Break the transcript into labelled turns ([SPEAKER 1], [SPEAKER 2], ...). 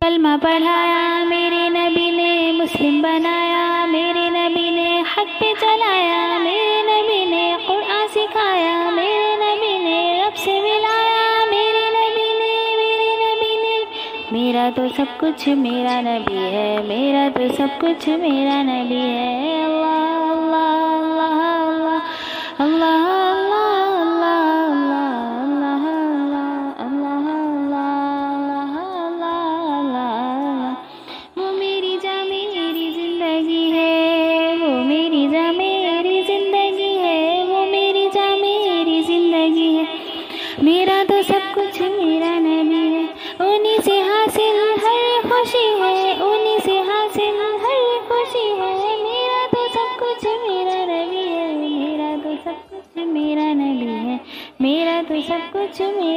[SPEAKER 1] کلمہ پڑھایا میرے نبی نے، مسلم بنایا میرے نبی نے، حق پہ چلایا میرے نبی نے، قرآن سکھایا میرے نبی نے، رب سے ملایا میرے نبی نے، میرے نبی نے۔ میرا تو سب کچھ میرا نبی ہے، میرا تو سب کچھ میرا نبی ہے۔ اللہ اللہ اللہ اللہ میرا تو سب کچھ میرا نبی ہے، انہی سے حاصل ہر خوشی ہے، انہی سے حاصل ہر خوشی ہے۔ میرا تو سب کچھ میرا نبی ہے، میرا تو سب کچھ میرا نبی ہے، میرا تو سب کچھ میرا